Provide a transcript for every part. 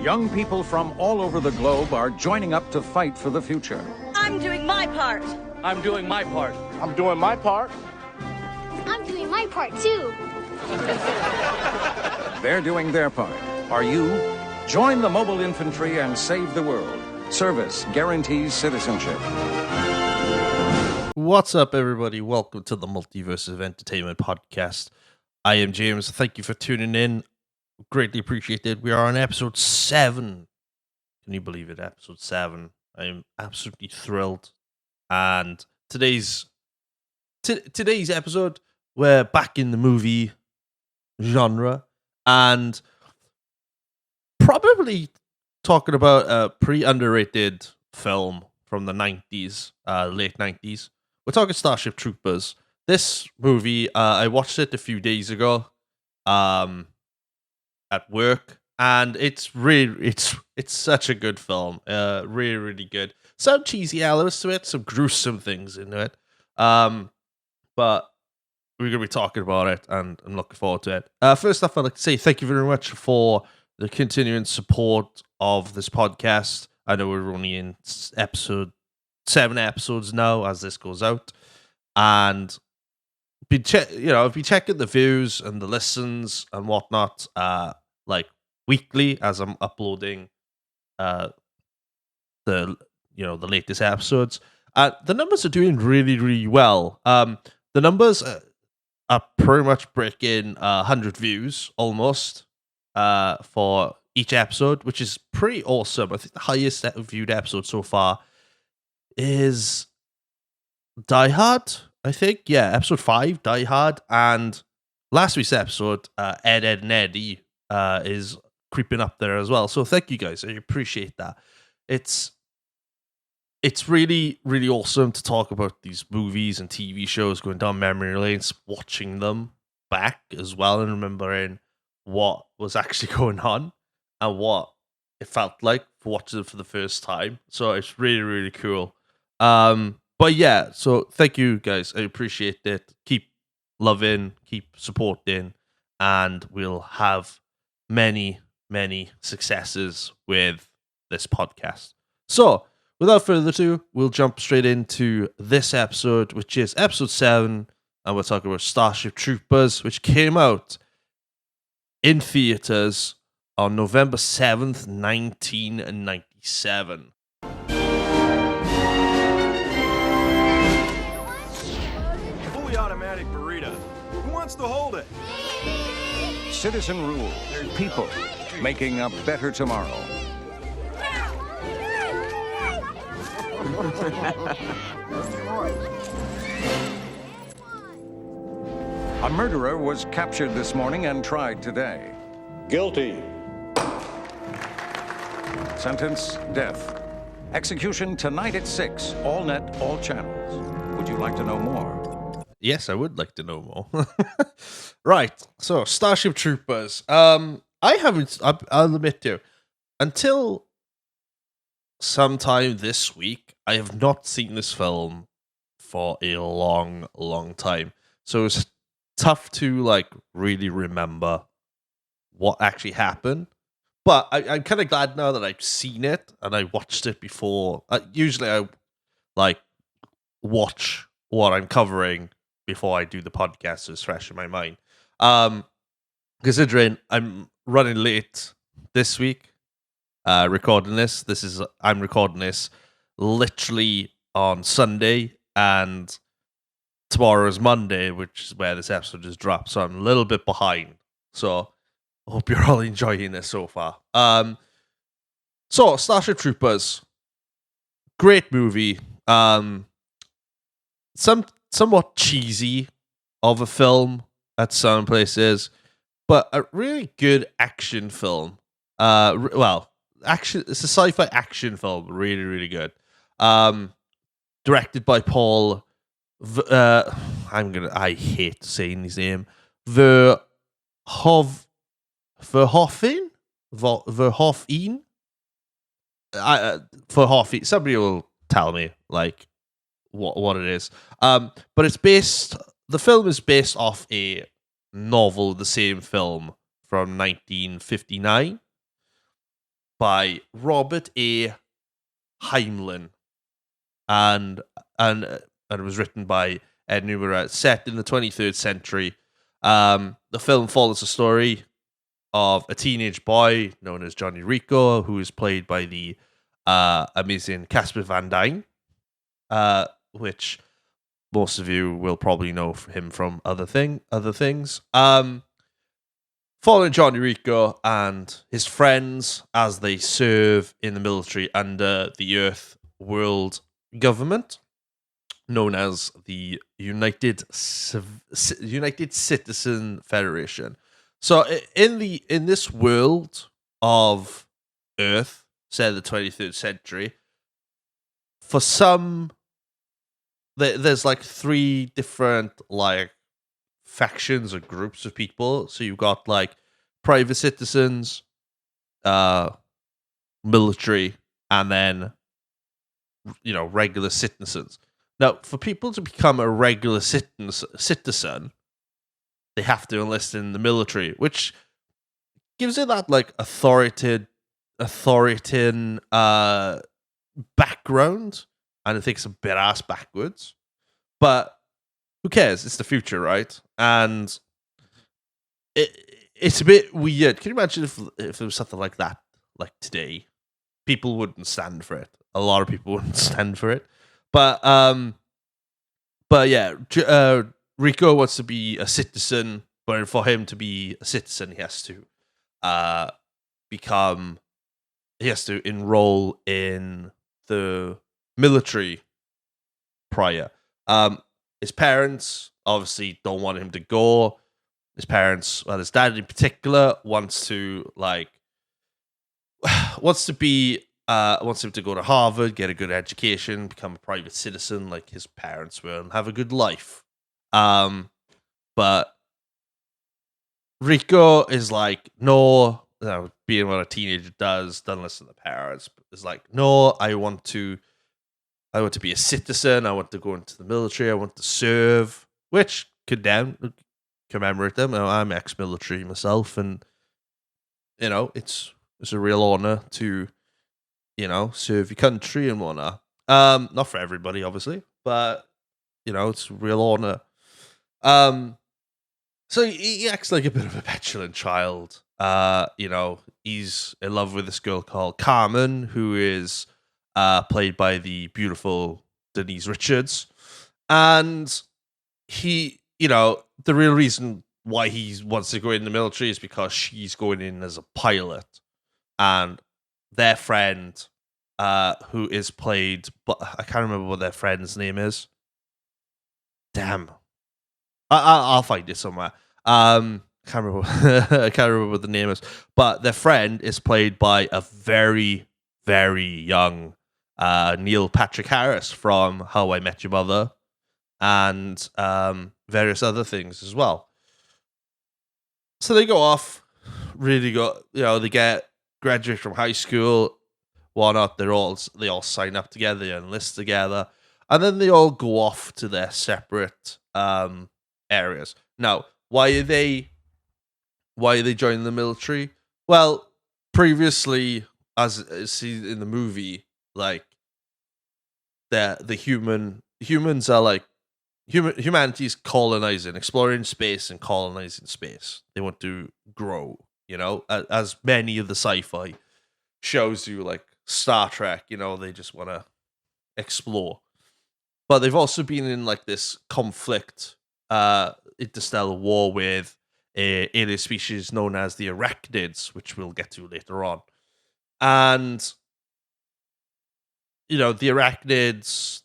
Young people from all over the globe are joining up to fight for the future. I'm doing my part. I'm doing my part. I'm doing my part. I'm doing my part, too. They're doing their part. Are you? Join the mobile infantry and save the world. Service guarantees citizenship. What's up, everybody? Welcome to the Multiverse of Entertainment podcast. I am James. Thank you for tuning in. Greatly appreciated. We are on episode 7. Can you believe it? Episode 7. I am absolutely thrilled. And today's episode, we're back in the movie genre and probably talking about a pretty underrated film from the 90s, late 90s. We're talking Starship Troopers. This movie, I watched it a few days ago at work, and it's such a good film. Really, really good. Some cheesy elements to it, some gruesome things in it. But we're going to be talking about it, and I'm looking forward to it. First off, I'd like to say thank you very much for the continuing support of this podcast. I know we're only in episode 7 episodes now as this goes out, and I've been checking the views and the listens and whatnot, like weekly as I'm uploading the latest episodes. The numbers are doing really, really well. The numbers are pretty much breaking 100 views almost for each episode, which is pretty awesome. I think the highest viewed episode so far is Die Hard, I think. Yeah, episode 5, Die Hard. And last week's episode, Ed, and Eddie, is creeping up there as well. So thank you guys. I appreciate that. It's really, really awesome to talk about these movies and TV shows, going down memory lanes, watching them back as well, and remembering what was actually going on and what it felt like for watching it for the first time. So it's really, really cool. But yeah, so thank you guys. I appreciate it. Keep loving, keep supporting, and we'll have many, many successes with this podcast. So without further ado, we'll jump straight into this episode, which is episode 7, and we're talking about Starship Troopers, which came out in theaters on November 7th, 1997. Fully automatic burrito. Who wants to hold it? Citizen rule. People making a better tomorrow. A murderer was captured this morning and tried today. Guilty. Sentence, death. Execution tonight at 6. All net, all channels. Would you like to know more? Yes, I would like to know more. Right, so Starship Troopers. I'll admit to you, until sometime this week, I have not seen this film for a long, long time. So it's tough to really remember what actually happened. But I'm kind of glad now that I've seen it and I watched it before. Usually I watch what I'm covering before I do the podcast, so it's fresh in my mind. Considering I'm running late this week, recording this. I'm recording this literally on Sunday, and tomorrow is Monday, which is where this episode is dropped. So I'm a little bit behind. So I hope you're all enjoying this so far. So Starship Troopers, great movie. Somewhat cheesy of a film at some places, but a really good action film. Action. It's a sci-fi action film. Really, really good. Directed by Paul. I hate saying his name. Verhoeven. Verhoeven. Somebody will tell me what it is. But the film is based off a novel, the same film from 1959. by Robert A. Heinlein, and it was written by Ed Numera. Set in the 23rd century, the film follows the story of a teenage boy known as Johnny Rico, who is played by the amazing Casper Van Dien, which most of you will probably know him from other things. Following Johnny Rico and his friends as they serve in the military under the Earth World Government, known as the United Citizen Federation. So in this world of Earth, say the 23rd century, for some, there's like three different like factions or groups of people. So you've got like private citizens, military, and then regular citizens. Now, for people to become a regular citizen, they have to enlist in the military, which gives it that like authoritarian background, and it takes a bit ass backwards. But who cares? It's the future, right? And it's a bit weird. Can you imagine if it was something like that, like today? People wouldn't stand for it. A lot of people wouldn't stand for it. But yeah, Rico wants to be a citizen, but for him to be a citizen, he has to enroll in the military prior. His parents obviously don't want him to go. His parents, well, his dad in particular, wants him to go to Harvard, get a good education, become a private citizen like his parents will, and have a good life. But Rico is like, no, being what a teenager does, doesn't listen to the parents. But is like, no, I want to be a citizen. I want to go into the military. I want to serve, which commemorate them. I'm ex-military myself, and it's a real honor to serve your country and whatnot. Not for everybody, obviously, but it's a real honor. So he acts like a bit of a petulant child. He's in love with this girl called Carmen, who is played by the beautiful Denise Richards. And he, the real reason why he wants to go in the military is because she's going in as a pilot. And their friend, who is played, but I can't remember what their friend's name is. Damn. I'll find it somewhere. I can't remember what the name is, but their friend is played by a very, very young Neil Patrick Harris from How I Met Your Mother, and various other things as well. So they go off, they graduate from high school, whatnot. They all sign up together, they enlist together, and then they all go off to their separate areas. Now, why are they joining the military? Well, previously, as seen in the movie, like humans are like humanity's exploring space and colonizing space. They want to grow, as many of the sci-fi shows do, like Star Trek. They just want to explore. But they've also been in like this conflict, interstellar war with a alien species known as the arachnids, which we'll get to later on. And the arachnids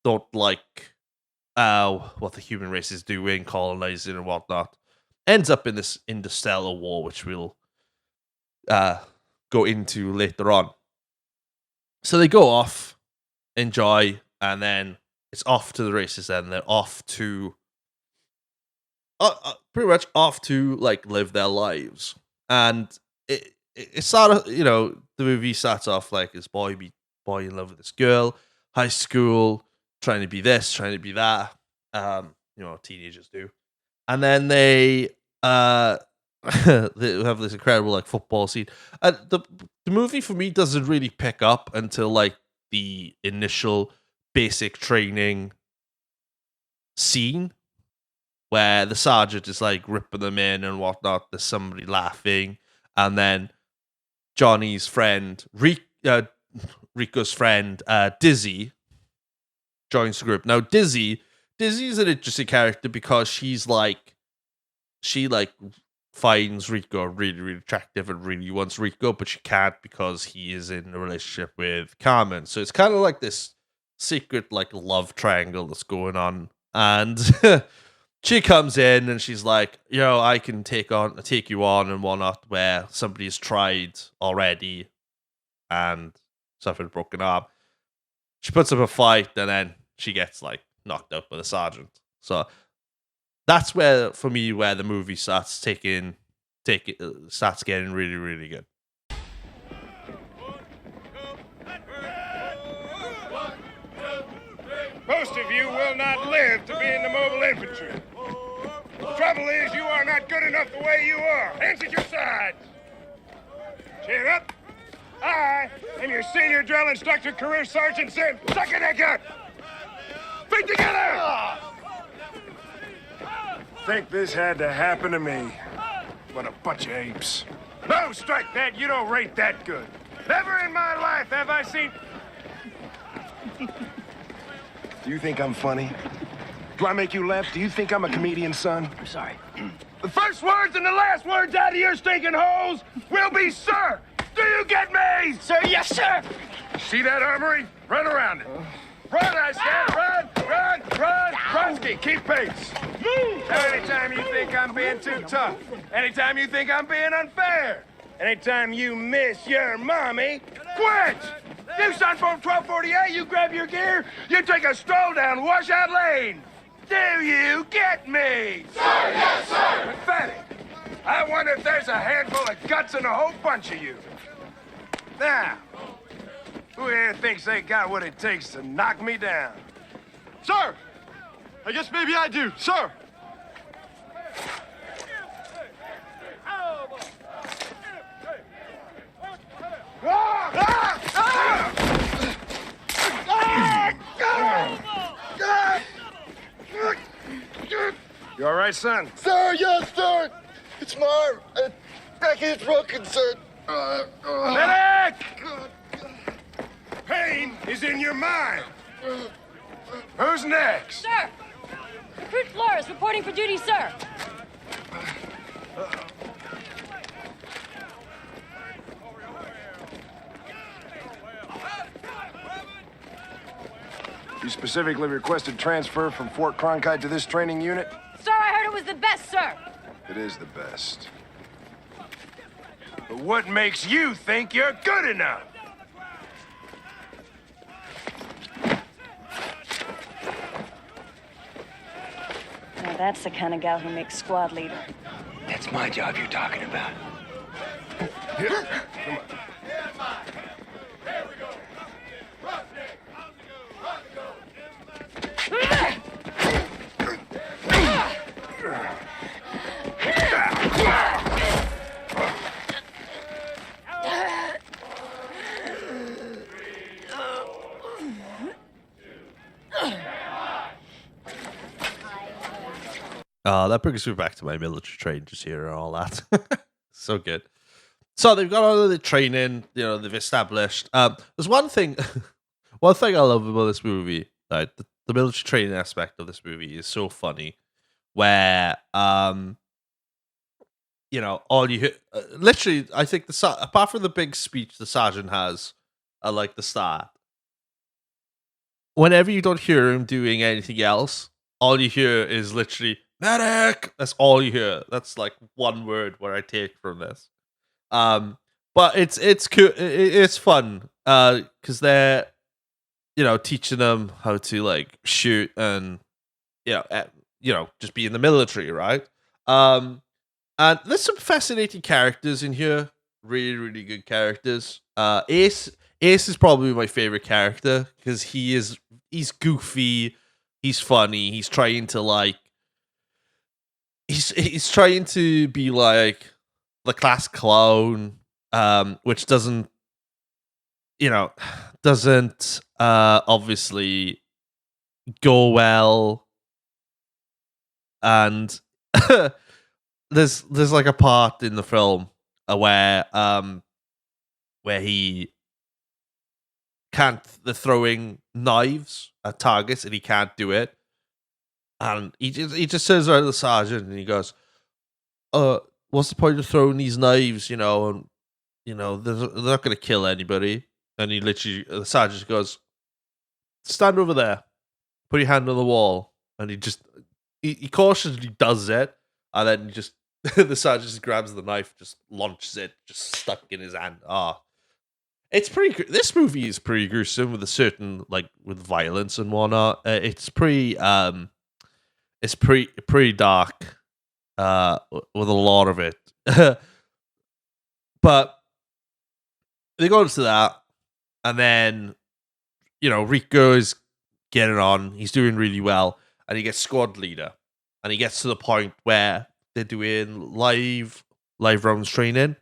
don't like what the human race is doing, colonizing and whatnot. Ends up in this interstellar war, which we'll go into later on. So they go off, enjoy, and then it's off to the races. Then they're off to pretty much off to like live their lives. And it started, the movie starts off like this boy in love with this girl, high school, trying to be this, trying to be that. Teenagers do. And then they they have this incredible like football scene. And the movie for me doesn't really pick up until like the initial basic training scene where the sergeant is like ripping them in and whatnot. There's somebody laughing, and then Johnny's friend, Rico's friend, Dizzy, joins the group. Now, Dizzy's an interesting character because she finds Rico really, really attractive and really wants Rico, but she can't because he is in a relationship with Carmen. So it's kind of like this secret like love triangle that's going on. And she comes in and she's like, I can take you on and whatnot, where somebody's tried already and suffered a broken arm. She puts up a fight and then she gets like knocked out by the sergeant. So that's where the movie starts getting really, really good. Most of you will not live to be in the mobile infantry. Trouble is, you are not good enough the way you are. Hands at your sides. Chin up. I am your senior drill instructor, Career Sergeant Sim. Suck in that gun. Feet together. Think this had to happen to me? What a bunch of apes. No, strike that. You don't rate that good. Never in my life have I seen... Do you think I'm funny? Do I make you laugh? Do you think I'm a comedian, son? I'm sorry. The first words and the last words out of your stinking holes will be, sir. Do you get me? Sir, yes, sir. See that armory? Run around it. Run, I said. Run. Kronsky, keep pace. Move. Anytime you think I'm being too tough. Anytime you think I'm being unfair. Anytime you miss your mommy, quit. You son from 1248, you grab your gear, you take a stroll down Washout Lane. Do you get me? Sir, yes, sir. Pathetic. I wonder if there's a handful of guts in a whole bunch of you. Now, who here thinks they got what it takes to knock me down? Sir! I guess maybe I do, sir! You all right, son? Sir, yes, sir. It's Marv. Back is broken, sir. Medic! Pain is in your mind. Who's next? Sir! Recruit Flores reporting for duty, sir. You specifically requested transfer from Fort Cronkite to this training unit? Sir, I heard it was the best, sir. It is the best. But what makes you think you're good enough? Now that's the kind of gal who makes squad leader. That's my job you're talking about. Come on. That brings me back to my military training, just hearing all that. So good. So they've got all of the training, they've established. There's one thing I love about this movie, right? The military training aspect of this movie is so funny, where all you hear, literally, I think apart from the big speech the sergeant has at like the start, whenever you don't hear him doing anything else, all you hear is literally medic. That's all you hear. That's like one word where I take from this. But it's cool. It's fun because they're teaching them how to like shoot and just be in the military, right? And there's some fascinating characters in here. Really, really good characters. Ace is probably my favorite character because he's goofy, he's funny, he's trying to like he's trying to be like the class clown, which doesn't doesn't obviously go well, and there's like a part in the film where he can't they're throwing knives at targets and he can't do it, and he just turns around to the sergeant and he goes, what's the point of throwing these knives, and they're not going to kill anybody. And the sergeant goes, stand over there, put your hand on the wall. And he cautiously does it. And then the sergeant just grabs the knife, just launches it, just stuck in his hand. It's this movie is pretty gruesome with a certain, with violence and whatnot. It's pretty dark, with a lot of it. But they go into that, and then, Rico is getting on. He's doing really well, and he gets squad leader. And he gets to the point where they're doing live rounds training.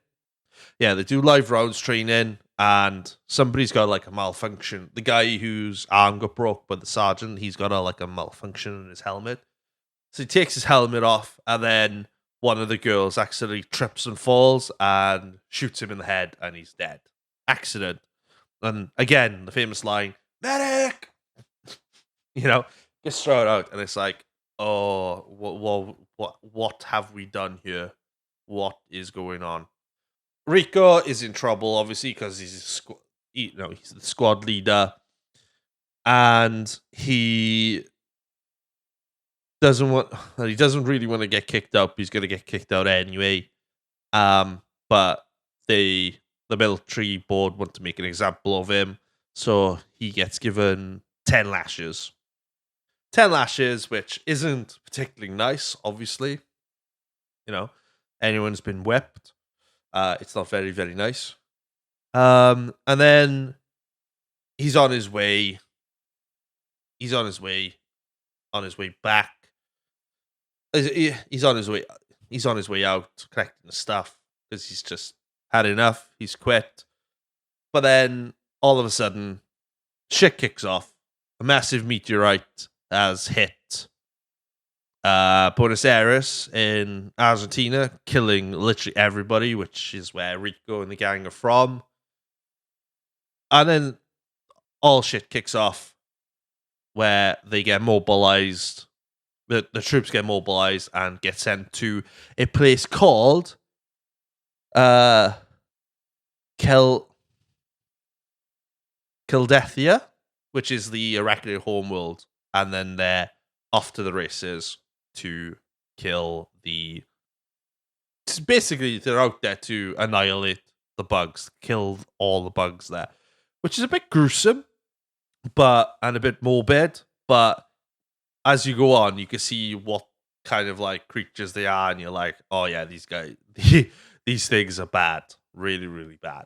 Yeah, they do live rounds training, and somebody's got a malfunction. The guy whose arm got broke by the sergeant, he's got a malfunction in his helmet. So he takes his helmet off, and then one of the girls accidentally trips and falls and shoots him in the head, and he's dead. Accident. And again, the famous line, medic! Gets thrown out, and it's like, oh, what have we done here? What is going on? Rico is in trouble, obviously, because he's the squad leader, and he doesn't really want to get kicked out. He's going to get kicked out anyway. But the military board want to make an example of him, so he gets given 10 lashes. 10 lashes, which isn't particularly nice, obviously. Anyone's been whipped. It's not very, very nice. And then he's on his way. He's on his way back. He's on his way out collecting the stuff because he's just had enough. He's quit. But then all of a sudden, shit kicks off. A massive meteorite has hit Buenos Aires in Argentina, killing literally everybody, which is where Rico and the gang are from. And then all shit kicks off where they get mobilized. The troops get mobilized and get sent to a place called Kildethia, which is the arachnid homeworld, and then they're off to the races to kill basically, they're out there to annihilate the bugs, kill all the bugs there, which is a bit gruesome, and a bit morbid, but as you go on, you can see what kind of creatures they are, and you're like, oh yeah, these guys, these things are bad, really, really bad.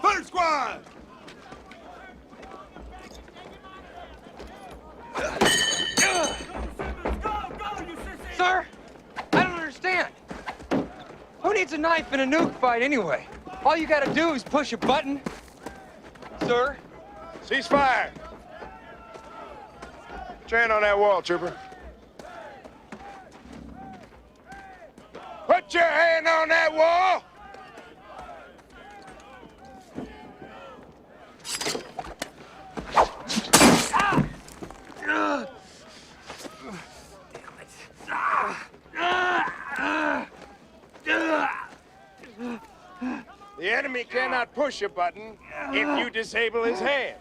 First squad! Sir, I don't understand. Who needs a knife in a nuke fight anyway? All you gotta do is push a button. Sir? Cease fire! Put your hand on that wall, Trooper. Put your hand on that wall! The enemy cannot push a button if you disable his hand.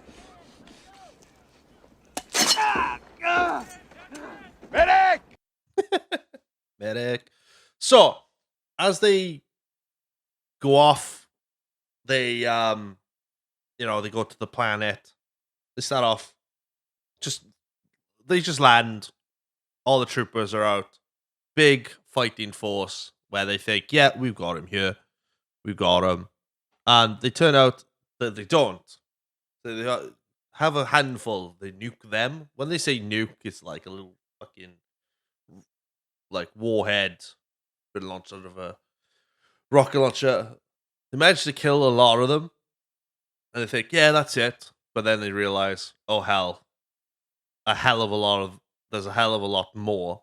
Medic! Medic. So, as they go off, they they go to the planet. They start off they just land. All the troopers are out. Big fighting force where they think, yeah, we've got him here. We've got him. And they turn out that they don't. So they have a handful. They nuke them. When they say nuke, it's like a little fucking like warhead been launched out of a rocket launcher. They managed to kill a lot of them, and they think, yeah, that's it. But then they realize, oh hell, there's a hell of a lot more,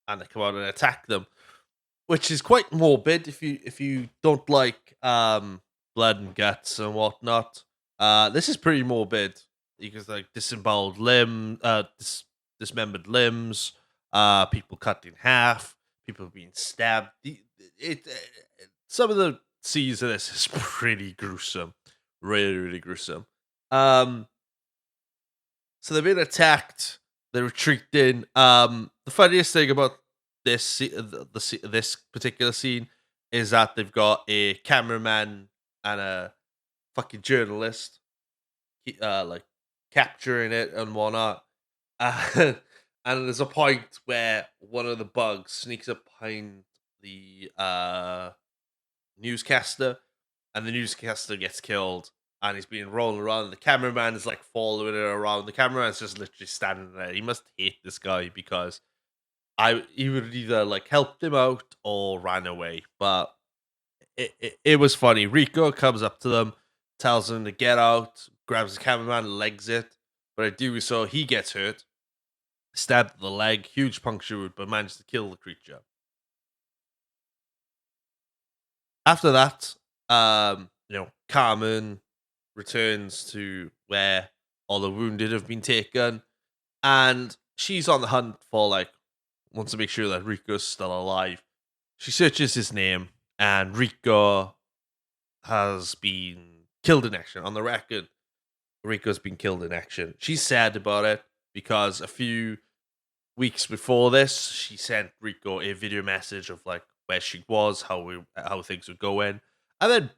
and they come out and attack them, which is quite morbid if you don't like blood and guts and whatnot. This is pretty morbid because like dismembered limbs, people cut in half, people being stabbed. Some of the scenes of this is pretty gruesome, really really gruesome. So they've been attacked. They're retreating. The funniest thing about this particular scene is that they've got a cameraman and a fucking journalist, like capturing it and whatnot. And there's a point where one of the bugs sneaks up behind the newscaster, and the newscaster gets killed, and he's being rolled around. The cameraman is like following it around. The cameraman's just literally standing there. He must hate this guy because he would either like helped him out or ran away. But it was funny. Rico comes up to them, tells them to get out, grabs the cameraman, legs it. But I do so he gets hurt, stabbed in the leg, huge puncture wound, but managed to kill the creature. After that, Carmen returns to where all the wounded have been taken, and she's on the hunt for wants to make sure that Rico's still alive. She searches his name, and Rico has been killed in action. On the record, Rico's been killed in action. She's sad about it because a few weeks before this, she sent Rico a video message of where she was, how things were going, and then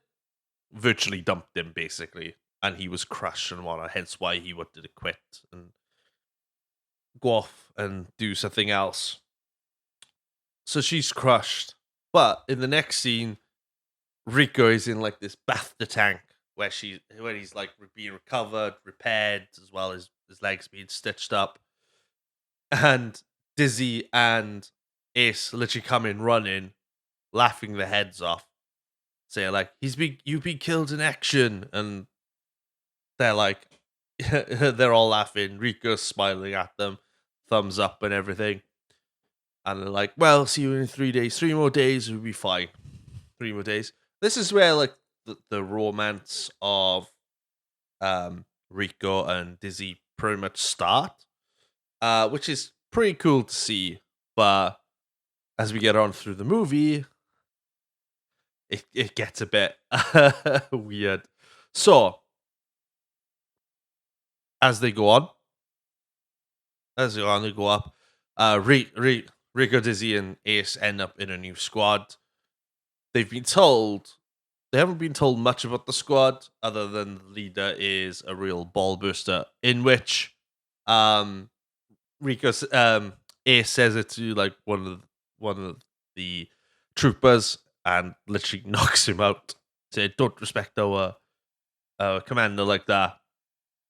virtually dumped him basically, and he was crushed and whatnot. Hence why he wanted to quit and go off and do something else. So she's crushed, but in the next scene, Rico is in this bathtub tank where he's being recovered, repaired, as well as his legs being stitched up, and Dizzy and Ace literally come in running, laughing their heads off, saying you've been killed in action, and they're they're all laughing. Rico's smiling at them, thumbs up and everything, and they're like, "Well, see you in 3 days. 3 more days, we'll be fine. 3 more days." This is where the romance of Rico and Dizzy pretty much start, which is pretty cool to see. But as we get on through the movie, it gets a bit weird. So as they go on, they go up. Rico, Dizzy, and Ace end up in a new squad. They haven't been told much about the squad, other than the leader is a real ball burster, in which Ace says it to one of the troopers and literally knocks him out. Say, "Don't respect our commander like that.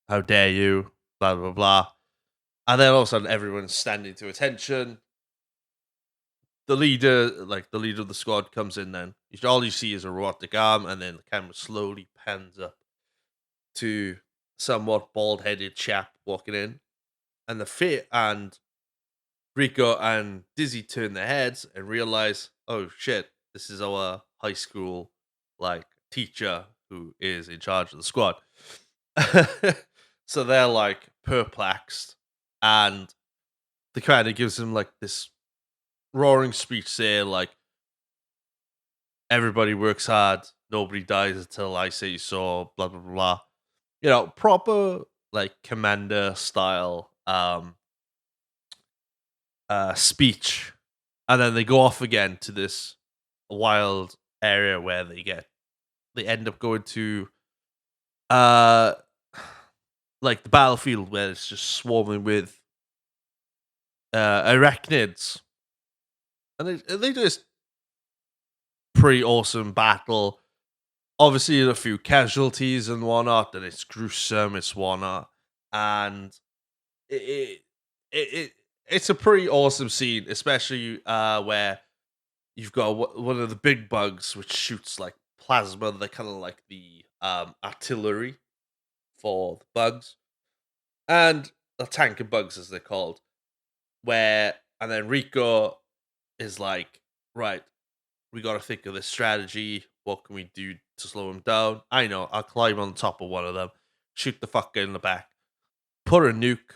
How dare you?" Blah blah blah. And then all of a sudden, everyone's standing to attention. The leader of the squad comes in. Then all you see is a robotic arm, and then the camera slowly pans up to somewhat bald-headed chap walking in, and and Rico and Dizzy turn their heads and realize, oh shit, this is our high school teacher who is in charge of the squad. So they're perplexed, and the commander gives them this roaring speech saying everybody works hard, nobody dies until I say so, blah blah blah. Proper commander style speech. And then they go off again to this wild area where they end up going to the battlefield, where it's just swarming with arachnids. And they do this pretty awesome battle. Obviously, a few casualties and whatnot, and it's gruesome, it's whatnot. And it's a pretty awesome scene, especially where you've got one of the big bugs which shoots like plasma. They're kind of like the artillery for the bugs, and the tank of bugs as they're called. And then Rico is like, right, we got to think of this strategy. What can we do to slow him down? I know, I'll climb on top of one of them, shoot the fucker in the back, put a nuke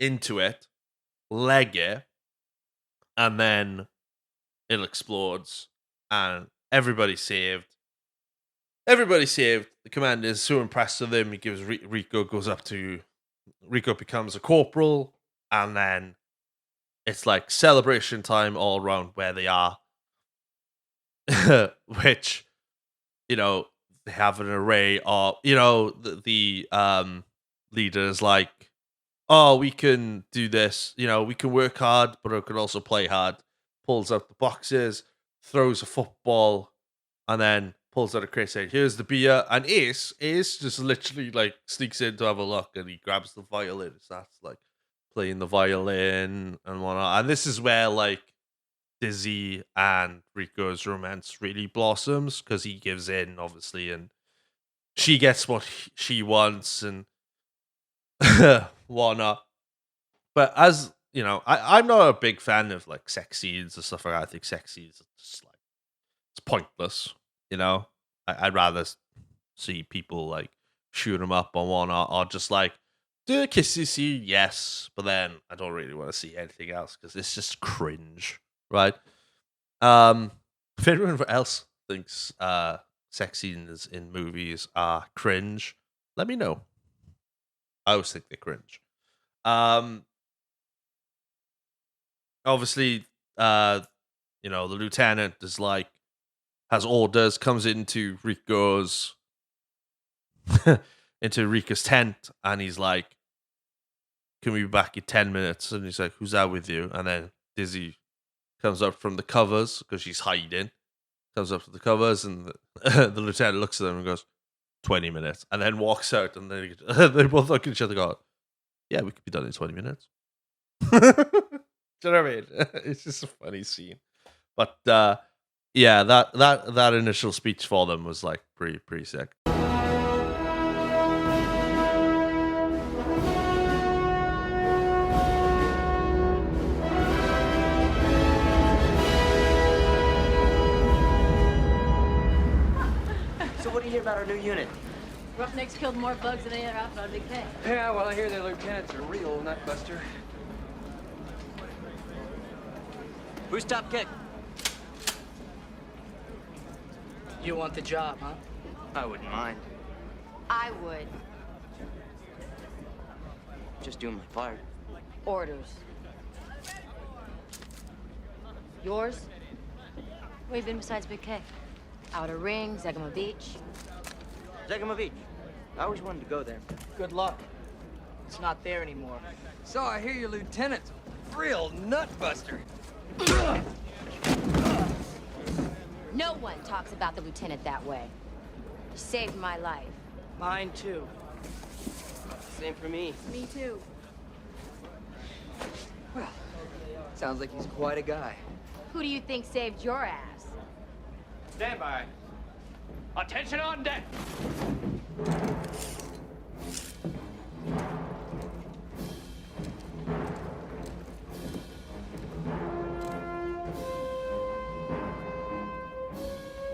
into it, leg it, and then it explodes, and everybody's saved. Everybody's saved. The commander is so impressed with him. He gives Rico becomes a corporal, and then it's like celebration time all around where they are. Which, they have an array of, the leaders like, oh, we can do this, we can work hard, but we can also play hard. Pulls out the boxes, throws a football, and then pulls out a crate saying, here's the beer. And Ace just literally like sneaks in to have a look, and he grabs the violin and starts like playing the violin and whatnot. And this is where like Dizzy and Rico's romance really blossoms, because he gives in, obviously, and she gets what she wants and whatnot. But as I'm not a big fan of like sex scenes and stuff like that. I think sex scenes are just like, it's pointless. I'd rather see people like shoot them up or whatnot, or just like do a kissy scene, yes, but then I don't really want to see anything else because it's just cringe, right? If anyone else thinks sex scenes in movies are cringe, let me know. I always think they're cringe. Obviously, the lieutenant is like, has orders, comes into Rico's tent, and he's like, can we be back in 10 minutes? And he's like, who's that with you? And then Dizzy comes up from the covers, because she's hiding, comes up to the covers, and the lieutenant looks at them and goes, 20 minutes, and then walks out, and then they both look at each other and go, yeah, we could be done in 20 minutes. Do you know what I mean? It's just a funny scene. But yeah, that initial speech for them was like pretty sick. So what do you hear about our new unit? Roughnecks killed more bugs than any other outfit on Big K. Yeah, well, I hear the lieutenant's a real nutbuster. Who's top kick? You want the job, huh? I wouldn't mind. I would. Just doing my part. Orders. Yours? Where you been besides Big K? Outer Ring, Zegama Beach. Zegama Beach. I always wanted to go there. Good luck. It's not there anymore. So I hear your lieutenant's a real nutbuster. No one talks about the lieutenant that way. He saved my life. Mine too. Same for me. Me too. Well, sounds like he's quite a guy. Who do you think saved your ass? Stand by. Attention on deck.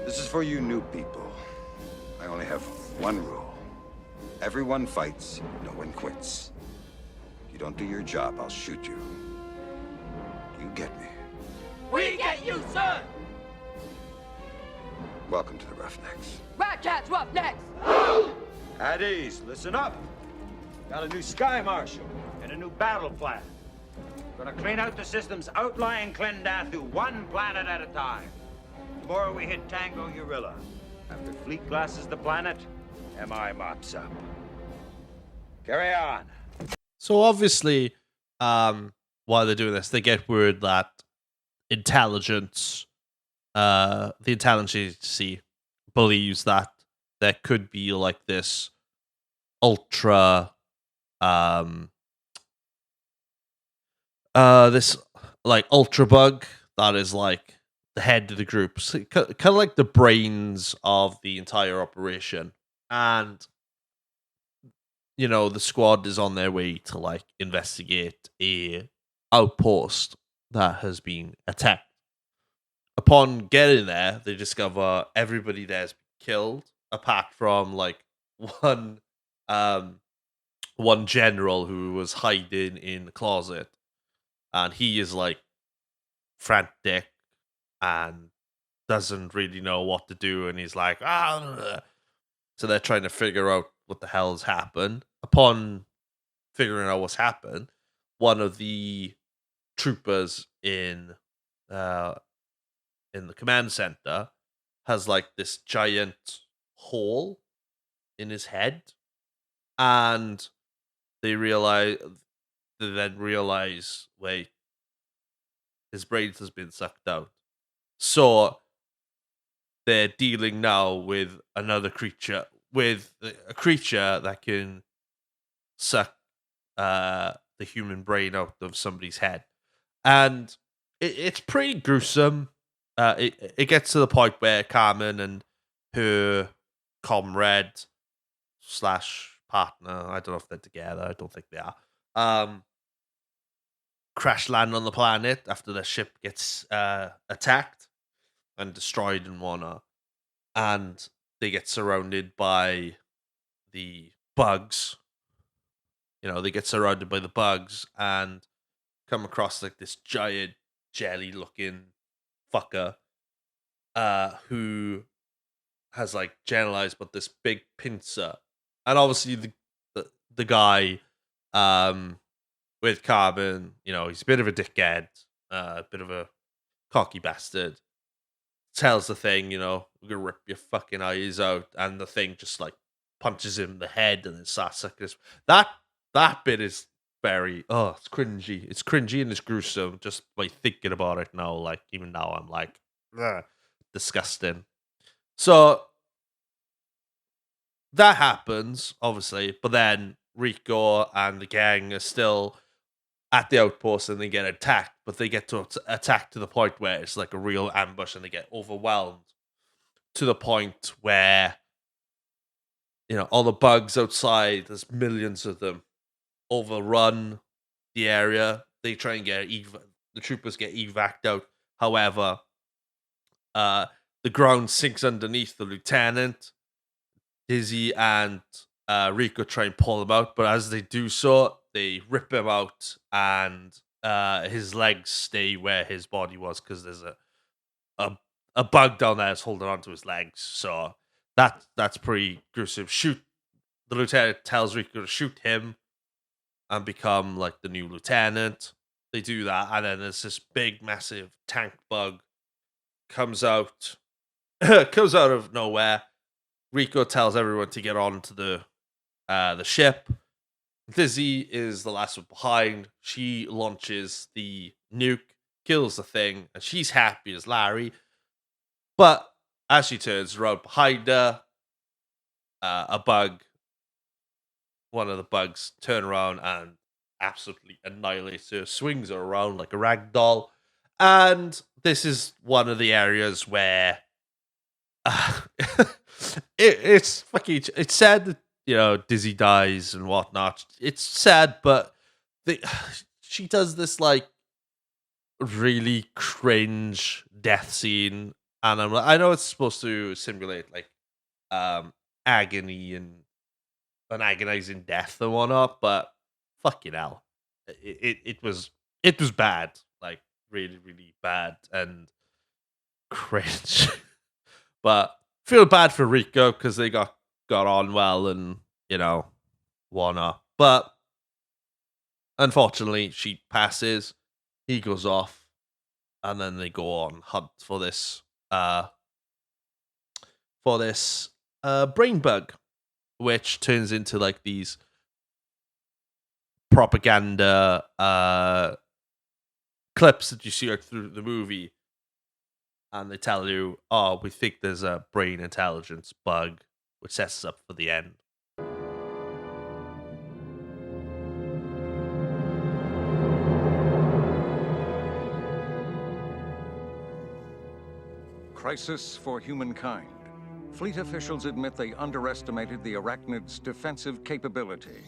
This is for you new people. I only have one rule. Everyone fights, no one quits. If you don't do your job, I'll shoot you. You get me? We get you, sir! Welcome to the Roughnecks. Ratcats, Roughnecks! At ease, listen up. Got a new Sky Marshal and a new battle plan. Gonna clean out the systems outlying Clendathu one planet at a time. Tomorrow we hit Tango Urilla. After Fleet glasses the planet, MI mops up. Carry on. So obviously, while they're doing this, they get word that the intelligence agency believes that there could be like this ultra this like ultra bug that is like the head of the group, so, kind of like the brains of the entire operation. And the squad is on their way to like investigate a outpost that has been attacked. Upon getting there, they discover everybody there's been killed, apart from like one one general who was hiding in the closet, and he is like frantic and doesn't really know what to do, and he's like, ah. So they're trying to figure out what the hell's happened. Upon figuring out what's happened, one of the troopers in the command center has like this giant hole in his head, and they then realize, wait, his brains has been sucked out. So they're dealing now with a creature that can suck the human brain out of somebody's head, and it's pretty gruesome. It gets to the point where Carmen and her comrade / partner, I don't know if they're together, I don't think they are, crash land on the planet after their ship gets attacked and destroyed and whatnot. And they get surrounded by the bugs. They get surrounded by the bugs and come across like this giant jelly-looking fucker who has like generalized but this big pincer. And obviously the guy with Carbon, he's a bit of a dickhead, a bit of a cocky bastard. Tells the thing, we're gonna rip your fucking eyes out, and the thing just like punches him in the head and then starts sucking his. That bit is very it's cringy. It's cringy and it's gruesome just by thinking about it now. Like even now I'm like, ugh, disgusting. So that happens, obviously, but then Rico and the gang are still at the outpost and they get attacked, but they get to attack to the point where it's like a real ambush and they get overwhelmed to the point where, all the bugs outside, there's millions of them, overrun the area. They try and the troopers get evac'd out. However, the ground sinks underneath the lieutenant. Dizzy and Rico try and pull him out, but as they do so, they rip him out, and his legs stay where his body was because there's a bug down there that's holding onto his legs. So that's pretty gruesome. The lieutenant tells Rico to shoot him and become like the new lieutenant. They do that, and then there's this big, massive tank bug comes out of nowhere. Rico tells everyone to get onto the ship. Lizzie is the last one behind. She launches the nuke, kills the thing, and she's happy as Larry. But as she turns around behind her, one of the bugs turn around and absolutely annihilates her, swings her around like a rag doll. And this is one of the areas where it's fucking. It's sad that Dizzy dies and whatnot. It's sad, but she does this like really cringe death scene, and I'm like, I know it's supposed to simulate like agony and an agonizing death and whatnot, but fucking hell, it was bad, like really really bad and cringe. But feel bad for Rico because they got on well and whatnot. But unfortunately, she passes. He goes off, and then they go on hunt for this brain bug, which turns into like these propaganda clips that you see like through the movie. And they tell you, oh, we think there's a brain intelligence bug, which sets us up for the end. crisis for humankind. Fleet officials admit they underestimated the arachnid's defensive capability.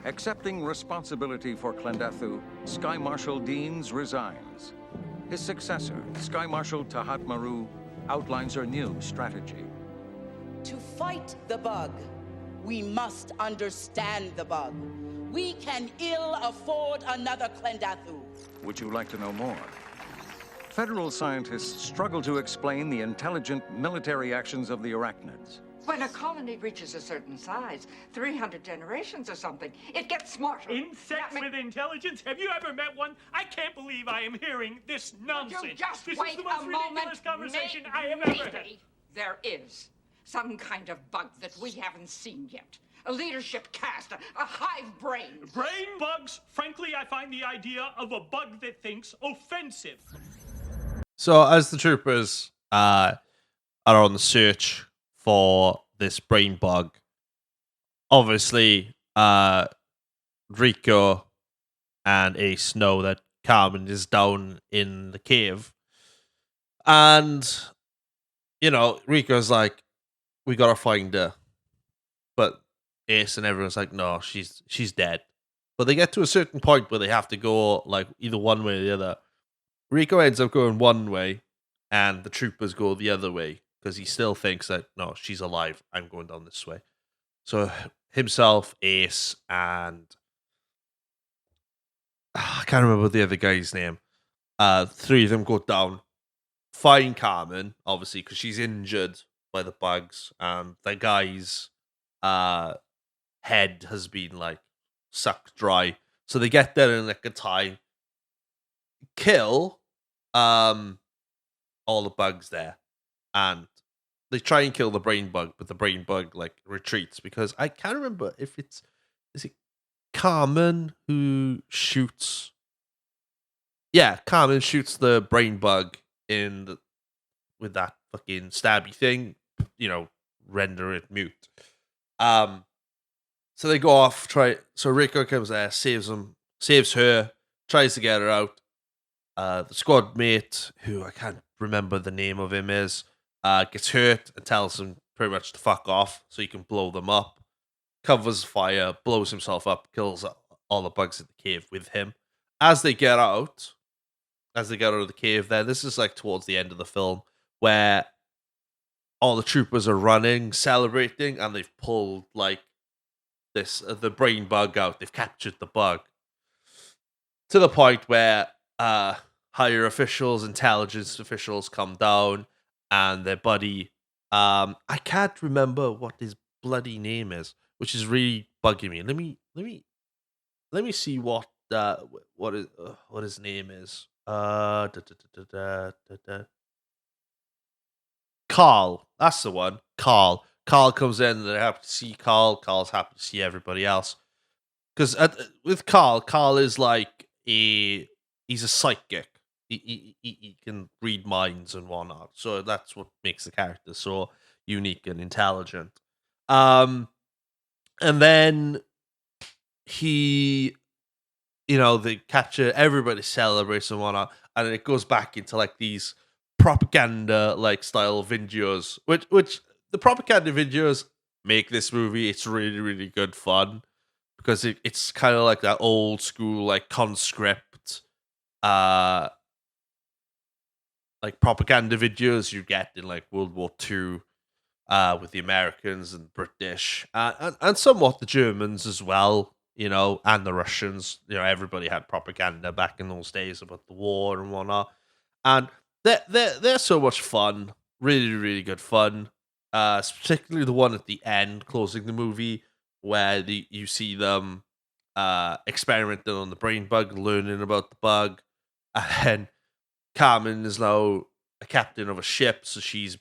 Accepting responsibility for Klendathu, Sky Marshal Deans resigns. His successor, Sky Marshal Tahat Maru, outlines her new strategy. To fight the bug, we must understand the bug. We can ill afford another Klendathu. Would you like to know more? Federal scientists struggle to explain the intelligent military actions of the arachnids. When a colony reaches a certain size, 300 generations or something, it gets smarter. Insects with intelligence? Have you ever met one? I can't believe I am hearing this nonsense. You just this wait is the most a ridiculous moment. conversation I have ever had. Maybe there is some kind of bug that we haven't seen yet. A leadership caste, a hive brain. Brain bugs? Frankly, I find the idea of a bug that thinks offensive. So as the troopers are on the search for this brain bug, obviously Rico and Ace know that Carmen is down in the cave. And, you know, Rico's like, we gotta find her. But Ace and everyone's like, no, she's dead. But they get to a certain point where they have to go like either one way or the other. Rico ends up going one way, and the troopers go the other way because he still thinks that no, she's alive. I'm going down this way. So himself, Ace, and I can't remember the other guy's name. Three of them go down, find Carmen, obviously because she's injured by the bugs, and the guy's head has been like sucked dry. So they get there in like a time, kill all the bugs there, and they try and kill the brain bug, but the brain bug like retreats because I can't remember if is it Carmen who shoots. Yeah, Carmen shoots the brain bug with that fucking stabby thing, you know, render it mute. So they go off, so Rico comes there, saves her, tries to get her out. The squad mate, who I can't remember the name of him is, gets hurt and tells him pretty much to fuck off so he can blow them up. Covers fire, blows himself up, kills all the bugs in the cave with him. As they get out of the cave there, this is like towards the end of the film, where all the troopers are running, celebrating, and they've pulled like the brain bug out. They've captured the bug. To the point where higher officials, intelligence officials come down, and their buddy, I can't remember what his bloody name is, which is really bugging me. Let me see what his name is. Carl, that's the one. Carl comes in, and they're happy to see Carl. Carl's happy to see everybody else. Because with Carl is like he's a psychic. He can read minds and whatnot. So that's what makes the character so unique and intelligent. And then he, you know, they capture, everybody celebrates and whatnot, and it goes back into like these propaganda like style videos, which the propaganda videos make this movie. It's really, really good fun because it's kind of like that old school like conscript like propaganda videos you get in like World War II with the Americans and British and somewhat the Germans as well, you know, and the Russians. You know, everybody had propaganda back in those days about the war and whatnot, and they're so much fun, really, really good fun. Particularly the one at the end, closing the movie, where you see them experimenting on the brain bug, learning about the bug, and then Carmen is now a captain of a ship, so she's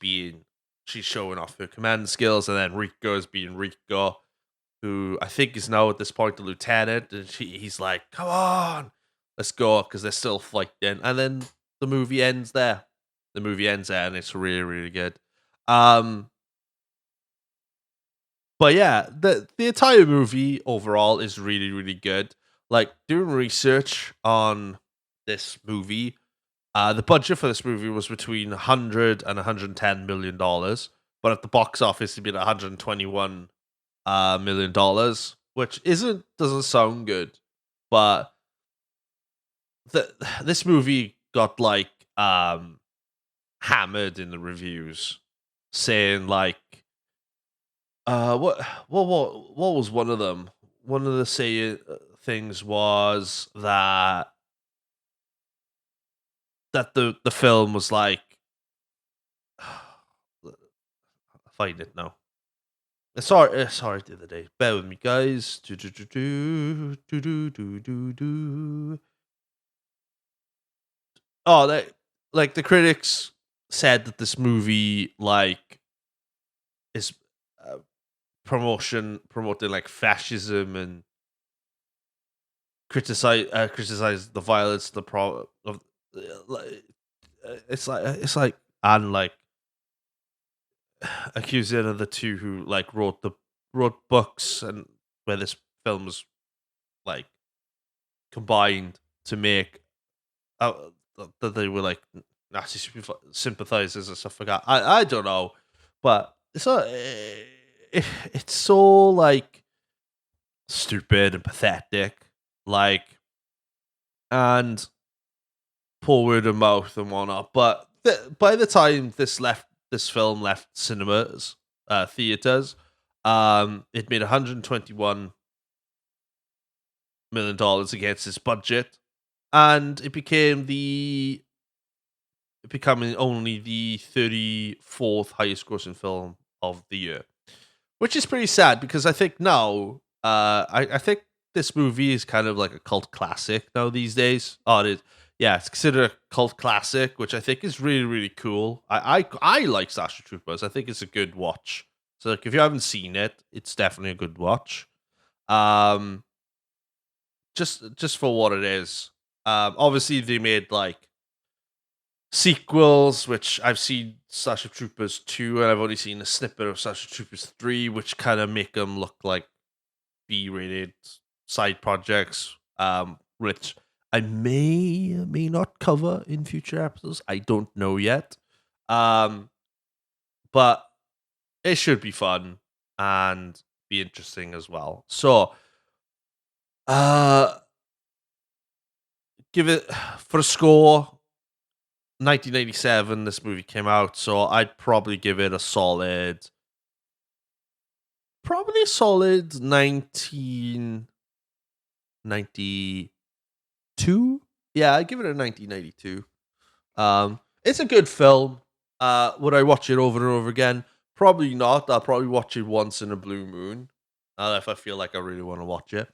showing off her command skills, and then Rico is being Rico, who I think is now at this point a lieutenant, and he's like, "Come on, let's go," because they're still fighting, and then the movie ends there. And it's really, really good. But yeah, the entire movie overall is really, really good. Like, doing research on this movie, The budget for this movie was between 100 and 110 million dollars, but at the box office, it made 121 million dollars, which doesn't sound good, but this movie got like hammered in the reviews, saying like what was one of them? One of the things was that the film was like, I'll find it now. Sorry the other day. Bear with me, guys. Oh, like the critics said that this movie like is promoting like fascism and criticize the violence, it's like and like accusing of the two who like wrote books and where this film was like combined to make that they were like Nazi sympathizers and stuff like that. I don't know, but it's so like stupid and pathetic, like, and poor word of mouth and whatnot. But by the time this film left cinemas, theaters, it made $121 million against its budget, and it becoming only the 34th highest grossing film of the year, which is pretty sad because I think now, I think this movie is kind of like a cult classic now these days. Oh, it is. Yeah, it's considered a cult classic, which I think is really, really cool. I like Starship Troopers. I think it's a good watch. So like, if you haven't seen it, it's definitely a good watch. Just for what it is. Obviously they made like sequels, which I've seen Starship Troopers 2, and I've only seen a snippet of Starship Troopers 3, which kind of make them look like B-rated side projects, which I may not cover in future episodes. I don't know yet. But it should be fun and be interesting as well. So, give it for a score. 1987, this movie came out, so I'd probably give it a solid 1992. Yeah, I'd give it a 1992. It's a good film. Would I watch it over and over again? Probably not. I'll probably watch it once in a blue moon, if I feel like I really want to watch it.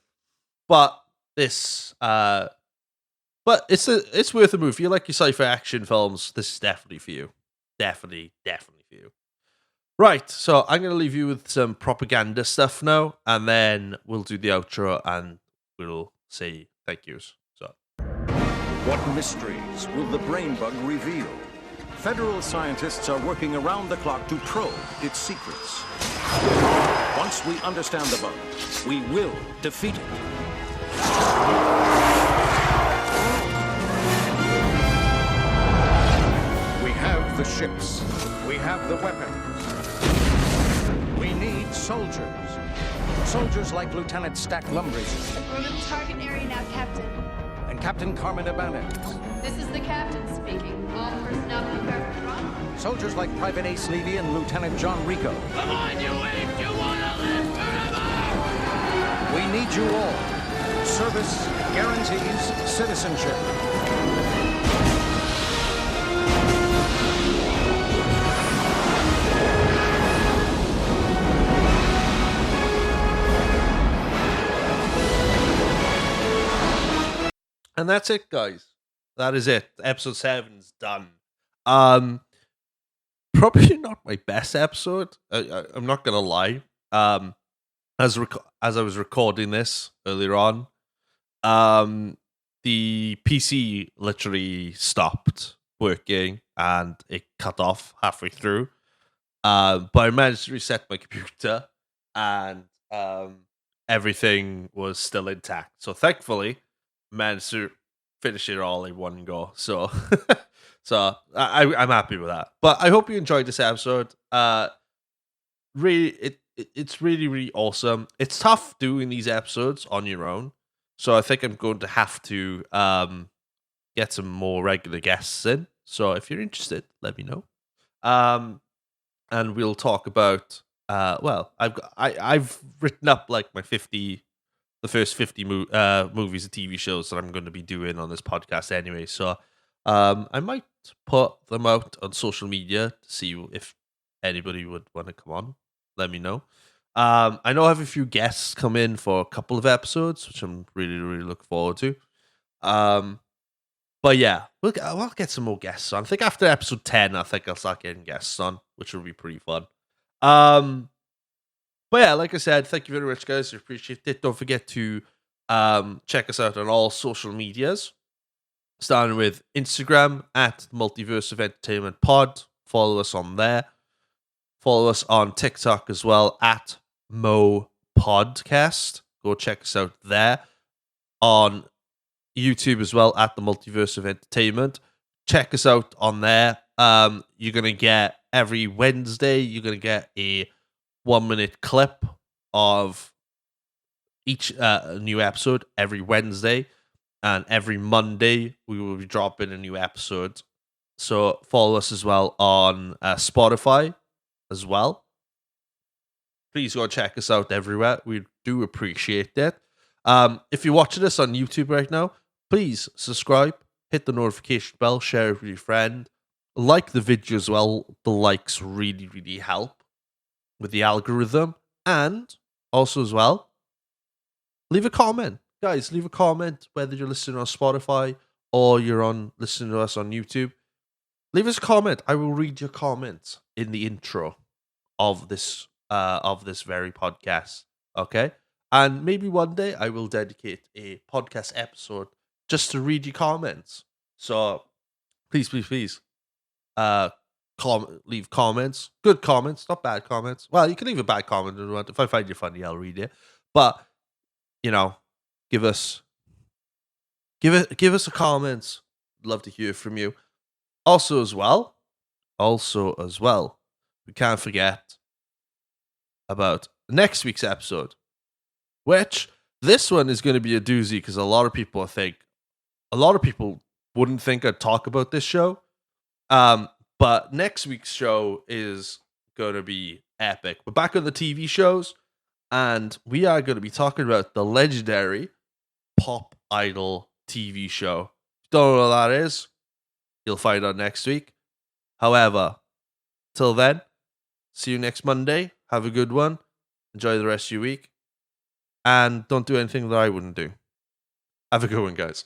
But this, but it's worth a move. If you like your sci-fi action films, this is definitely for you. Definitely for you. Right, so I'm going to leave you with some propaganda stuff now, and then we'll do the outro, and we'll say thank yous. So, what mysteries will the brain bug reveal? Federal scientists are working around the clock to probe its secrets. Once we understand the bug, we will defeat it. We have the ships. We have the weapons. We need soldiers. Soldiers like Lieutenant Stack Lumbridge. We're in the target area now, Captain. And Captain Carmen Ibanez. This is the captain speaking. All personnel prepare for drop. Soldiers like Private Ace Levy and Lieutenant John Rico. Come on, you apes! You wanna live forever! We need you all. Service guarantees citizenship. and that's it, guys. That is it. Episode 7's done. Probably not my best episode. I'm not gonna lie. As I was recording this earlier on, the PC literally stopped working and it cut off halfway through. But I managed to reset my computer, and everything was still intact. So thankfully, managed to finish it all in one go. So So I'm happy with that. But I hope you enjoyed this episode. Really, it's really, really awesome. It's tough doing these episodes on your own. So I think I'm going to have to get some more regular guests in. So if you're interested, let me know. And we'll talk about I've written up like my the first 50 movies and TV shows that I'm going to be doing on this podcast anyway. So I might put them out on social media to see if anybody would want to come on. Let me know. I know I have a few guests come in for a couple of episodes, which I'm really, really looking forward to. But yeah, we'll get some more guests on. I think after episode 10, I think I'll start getting guests on, which will be pretty fun. But yeah, like I said, thank you very much, guys. I appreciate it. Don't forget to check us out on all social medias, starting with Instagram at Multiverse of Entertainment Pod. Follow us on there. Follow us on TikTok as well at Mo Podcast. Go check us out there. On YouTube as well at the Multiverse of Entertainment. Check us out on there. You're gonna get every Wednesday. You're gonna get a 1-minute clip of each new episode every Wednesday, and every Monday we will be dropping a new episode. So follow us as well on Spotify as well. Please go check us out everywhere. We do appreciate it. If you're watching this on YouTube right now, please subscribe, hit the notification bell, share it with your friend, like the video as well. The likes really, really help with the algorithm. And also as well, leave a comment. Guys, leave a comment, whether you're listening on Spotify or you're listening to us on YouTube. Leave us a comment. I will read your comments in the intro of this very podcast. Okay? And maybe one day I will dedicate a podcast episode just to read your comments. So please, leave comments. Good comments, not bad comments. Well, you can leave a bad comment if you want. If I find you funny, I'll read it. But give us a comment. Love to hear from you. Also as well, we can't forget about next week's episode, which this one is going to be a doozy because a lot of people wouldn't think I'd talk about this show. But next week's show is going to be epic. We're back on the TV shows, and we are going to be talking about the legendary Pop Idol TV show. Don't know what that is? You'll find out next week. However, till then, see you next Monday. Have a good one. Enjoy the rest of your week. And don't do anything that I wouldn't do. Have a good one, guys.